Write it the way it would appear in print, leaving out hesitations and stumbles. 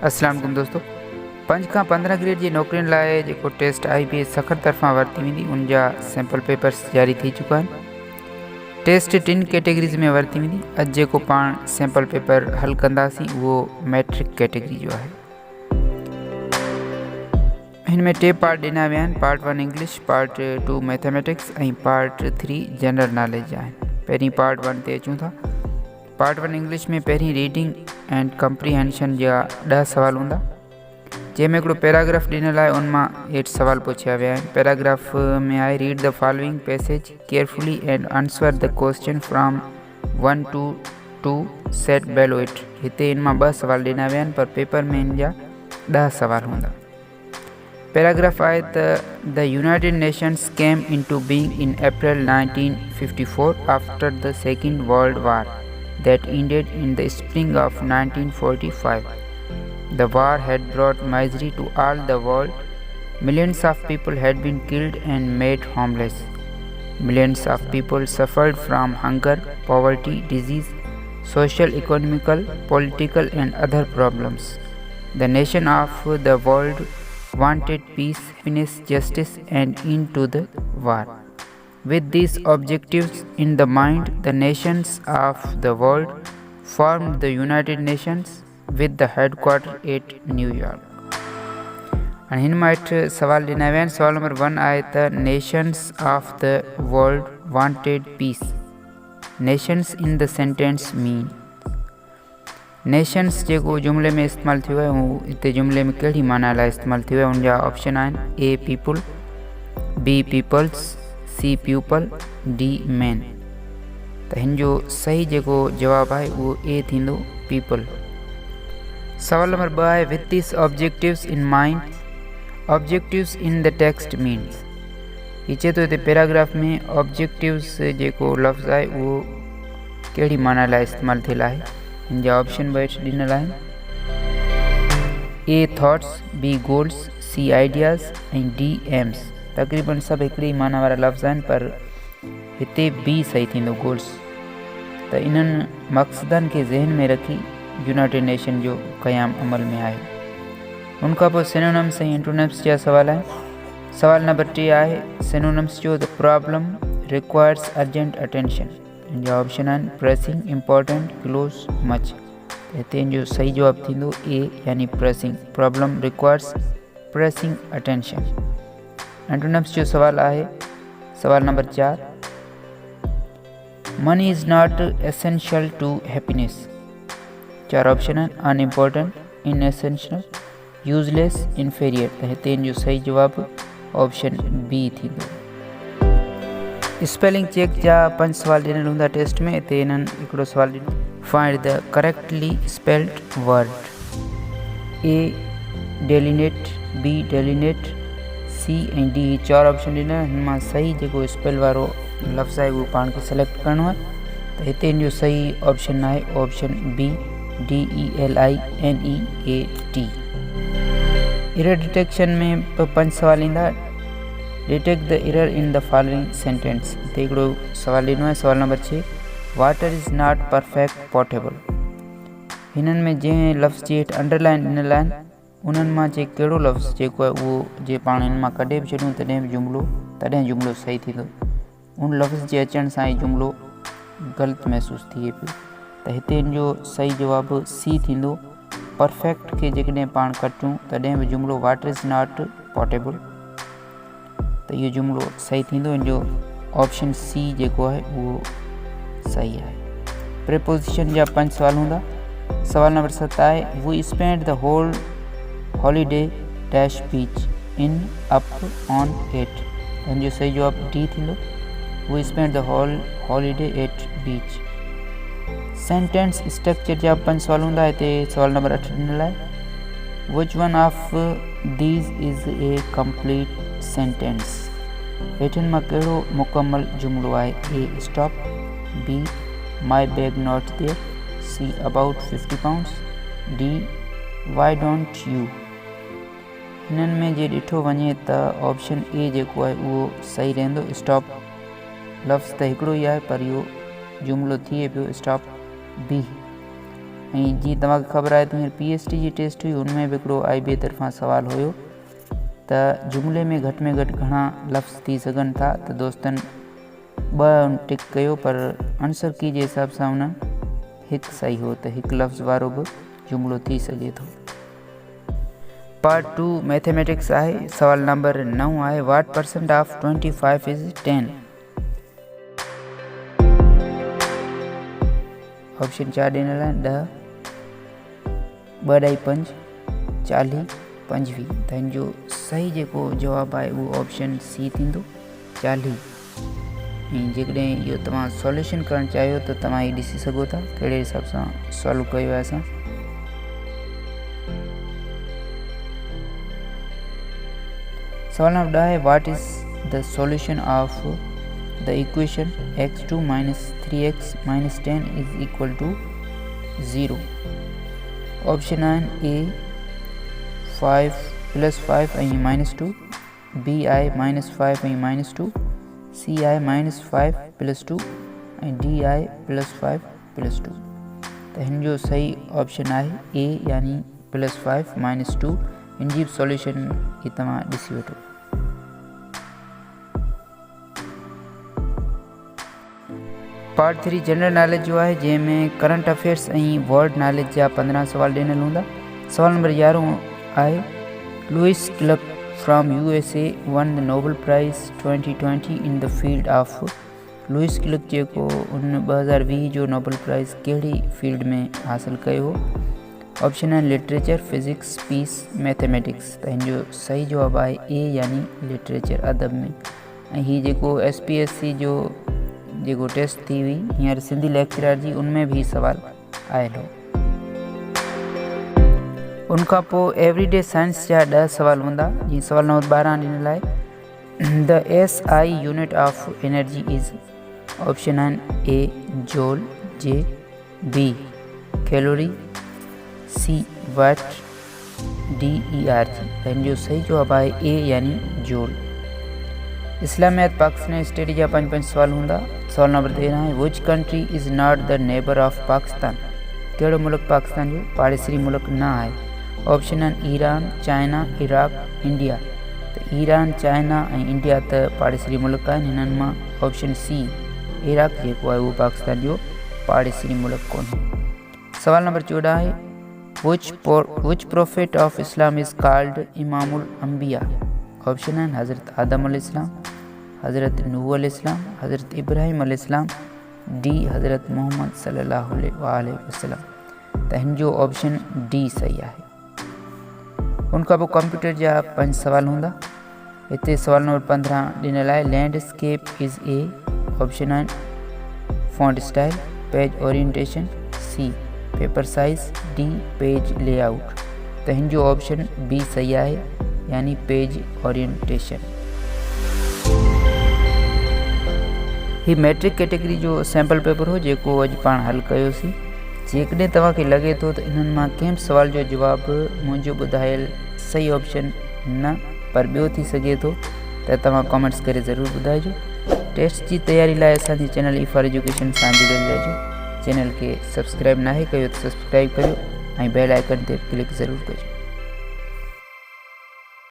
अस्सलाम वालेकुम दोस्तों। 5 खां 15 ग्रेड जी नौकरियुनि लाइ जेको टेस्ट IBS सखर तरफ़ां वरिती वेंदी उन जा सैंपल पेपर्स जारी थी चुका आहिनि। टेस्ट 3 कैटेगरीज़ में वरिती वेंदी। अॼु जेको पाण सैंपल पेपर हल कंदासीं उहो मैट्रिक कैटेगरी जो आहे। हिन में 2 पार्ट ॾिना विया आहिनि। पार्ट 1 इंग्लिश, पार्ट 2 मैथमेटिक्स ऐं पार्ट 3 जनरल नॉलेज आहिनि। पहिरीं पार्ट 1 ते अचूं था। पार्ट 1 इंग्लिश में पहिरीं रीडिंग एंड कंप्रीहेंशन जा 10 सवाल हूंदा, जंहिंमें हिकिड़ो पैराग्राफ ॾिनल आहे, उन मां 8 सवाल पुछिया विया आहिनि। पैराग्राफ में आहे read the following passage carefully and answer the question from 1 to 2 set below it. हिते इन मां 2 सवाल ॾिना विया आहिनि, पर पेपर में इन जा 10 सवाल हूंदा। पैराग्राफ आहे त the United Nations came into being in April 1954 after the second world war that ended in the spring of 1945. The war had brought misery to all the world. Millions of people had been killed and made homeless. Millions of people suffered from hunger, poverty, disease, social, economical, political and other problems. The nation of the world wanted peace, happiness, justice and end to the war. With these objectives in the mind, the nations of the world formed the United Nations with the headquarters at New York. And हिन मां 8 सवाल ॾिना विया आहिनि। सवाल number 1 आहे त nations of the world wanted peace. Nations in the sentence mean. Nations जेको जुमले में इस्तेमालु थियो आहे उहो हिते जुमले में कहिड़ी माना लाइ इस्तेमालु थियो आहे, उन जा ऑप्शन आहिनि A people, B peoples, C people, D man. त हिन जो सही जेको जवाबु आहे उहो A थींदो पीपल। सवाल नंबर 2 आहे with this objectives in mind. Objectives in the text means. हीअ चए थो हिते पैराग्राफ में ऑब्जेक्टिव्स जेको लफ़्ज़ आहे उहो कहिड़ी माना लाइ इस्तेमालु थियल आहे। हिन जा ऑप्शन ॾिनल आहिनि A thoughts, B goals, C ideas ऐं D एम्स। तक़रीबन सभु हिकिड़ी माना वारा लफ़्ज़ आहिनि, पर हिते B सही थींदो गोल्स। त इन्हनि मक़सदनि खे ज़हन में रखी यूनाइटेड नेशन जो क़याम अमल में आहे। उनखां पोइ सिनोनिम्स ऐं एंटोनिम्स जा सवाल आहिनि। सवाल नंबर 3 आहे सिनोनिम्स जो the problem requires urgent attention. इन जा ऑप्शन आहिनि प्रेसिंग, इम्पोर्टेंट, क्लोज, मच। हिते इन जो सही जवाबु थींदो A यानी pressing. Problem requires pressing attention. Antonyms जो सवाल आहे सवाल number 4 money is not essential to happiness. 4 option आहिनि अनइम्पोर्टेंट, इनएसेंशियल, यूज़लेस, इन्फीरियर। त हिते इन जो सही जवाबु ऑप्शन B थींदो। स्पेलिंग चेक जा 5 सवाल ॾिनल हूंदा टेस्ट में। हिते इन्हनि हिकिड़ो सवाल ॾिनो find the correctly spelled word. A डेलिनेट, B डेलिनेट, C ऐं D 4 ऑप्शन ॾिना। हिन मां सही जेको स्पेल वारो लफ़्ज़ आहे उहो पाण खे सिलेक्ट करिणो आहे। त हिते इन जो सही ऑप्शन आहे option B DELINEAT। Error detection में 5 सवाल ईंदा। Detect the error in the following sentence. हिते हिकिड़ो सवाल ॾिनो आहे सवाल number 6 water is not perfect portable. हिननि में जंहिं लफ़्ज़ जे हेठि अंडरलाइन ॾिनल आहिनि उन्हनि मां जे कहिड़ो लफ़्ज़ जेको आहे उहो जे पाण हिन मां कढे बि छॾियूं तॾहिं जुमिलो सही थींदो। उन लफ़्ज़ जे अचण सां ई जुमिलो ग़लति महसूसु थिए पियो। त हिते इन जो सही जवाबु C थींदो। परफेक्ट खे जेकॾहिं पाण कटियूं तॾहिं बि जुमिलो वाटर इज़ नॉट पोर्टेबल, त इहो जुमिलो सही थींदो। इन जो ऑप्शन C जेको आहे उहो सही आहे। प्रीपोजिशन जा 5 सवाल हूंदा। सवाल नंबर 7 आहे we spend the whole holiday dash beach in up on at. हिन जो सही जवाबु D थींदो। We spend the whole holiday at beach. Sentence structure जा 5 सवाल हूंदा। हिते सवाल नंबर 8 ॾिनल आहे which one of these is a complete sentence. हेठनि मां कहिड़ो मुकमल जुमिलो आहे। A stop, B my bag not there, C about 50 pounds, D why don't you. हिननि में जे ॾिठो वञे त ऑप्शन A जेको आहे उहो सही रहंदो। स्टॉप लफ़्ज़ त हिकिड़ो ई आहे, पर इहो जुमिलो थिए पियो स्टॉप B। ऐं जीअं तव्हांखे ख़बर आहे त हींअर PST जी टेस्ट हुई, उनमें बि हिकिड़ो IBA तरफ़ां सुवाल हुयो त जुमिले में घटि घणा लफ़्ज़ थी सघनि था। त दोस्तनि 2 टिक कयो, पर आंसर की जे हिसाब सां उन्हनि 1 सही हो, त 1 लफ़्ज़ वारो बि जुमिलो थी सघे थो। पार्ट 2 मैथमेटिक्स आहे। सवाल नंबर 9 आहे, व्हाट % ऑफ 25 इज़ 10? ऑप्शन 4 ॾिनल आहिनि, 10, 2/5, 40, 25। त हिन जो सही जेको जवाबु आहे उहो ऑप्शन C थींदो, 40। ऐं जेकॾहिं इहो तव्हां सॉल्यूशन करणु चाहियो त तव्हां हीअ ॾिसी सघो था कहिड़े हिसाब सां सॉल्व कयो आहे असां। सवाल नंबर 10 आहे, what is the solution of the equation x2 - 3x - 10 is equal to 0? Option आहिनि A 5 + 5 ऐं -2, B आहे -5 ऐं -2, C आहे -5 + 2 ऐं D आहे +5 + 2। त हिन जो सही ऑप्शन आहे A यानी +5 - 2। हिन जी सॉल्यूशन ही तव्हां ॾिसी वठो। पार्ट 3 जनरल नॉलेज जो आहे, जंहिंमें करंट अफेयर्स ऐं वर्ल्ड नॉलेज जा 15 सवाल ॾिनल हूंदा। सवाल नंबर 11 आहे, Louise Clark from USA won the Nobel prize 2020 in the field of. Louise Clark जेको उन 2020 जो नोबल प्राइज़ कहिड़ी फील्ड में हासिल कयो हो? ऑप्शन आहिनि लिटरेचर, फिज़िक्स, पीस, मैथमेटिक्स। त हिन जो सही जवाबु आहे A यानी लिटरेचर, अदब में। ऐं हीअ जेको SPSC जो जेको टेस्ट थी हुई हींअर सिंधी लेक्चरर जी, उनमें भी सवाल आयल हो। उनखां पोइ एवरीडे साइंस जा 10 सवाल हूंदा। जीअं सवाल नंबर 12 ॾिनल आहे, the SI unit of energy is. Option आहिनि A joule, J B calorie, C watt, D ERG। त हिन जो सही जवाबु आहे A यानी जूल। इस्लामियात पाकिस्तान स्टडी जा 5 सवाल हूंदा। सवाल नंबर 13 आहे, which country is not the neighbour of Pakistan? कहिड़ो मुल्क पाकिस्तान जो पाड़ेसरी मुल्क न आहे? ऑप्शन आहिनि ईरान, चाइना, इराक, इंडिया। त ईरान, चाइना ऐं इंडिया त पाड़ेसरी मुल्क आहिनि। हिननि मां ऑप्शन C इराक जेको आहे उहो पाकिस्तान जो पाड़ेसरी मुल्क कोन्हे। सवाल नंबर 14 आहे, which prophet of Islam is called इमामुल अंबिया? ऑप्शन आहिनि हज़रत आदम अलैहिस्सलाम, हज़रत नूह अलैहिस्सलाम, हज़रत इब्राहिम अलैहिस्सलाम, D हज़रत मोहम्मद सल्लल्लाहु अलैहि वसल्लम। त हिन जो ऑप्शन D सही आहे। उनखां पोइ कंप्यूटर जा 5 सवाल हूंदा। हिते सवाल नंबर 15 ॾिनल आहे, लैंडस्केप इज़ A। ऑप्शन आहिनि font style, page orientation, C paper size, D page layout. त हिन जो ऑप्शन B सही आहे यानी पेज ओरिएंटेशन। ही मैट्रिक कैटेगरी जो सैम्पल पेपर हो जेको अॼु पाण हल कयोसीं। जेकॾहिं तव्हांखे लॻे थो त इन्हनि मां कंहिं बि सवाल जो जवाबु मुंहिंजो ॿुधायल सही ऑप्शन न पर ॿियो थी सघे थो त तव्हां कमेंट्स करे ज़रूरु ॿुधाइजो। टेस्ट जी तयारी लाइ असांजे चैनल E4 एजुकेशन सां जुड़ियल रहिजो। चैनल खे सब्सक्राइब नाहे कयो त सब्सक्राइब करियो ऐं बेल आइकन ते क्लिक ज़रूरु कजो।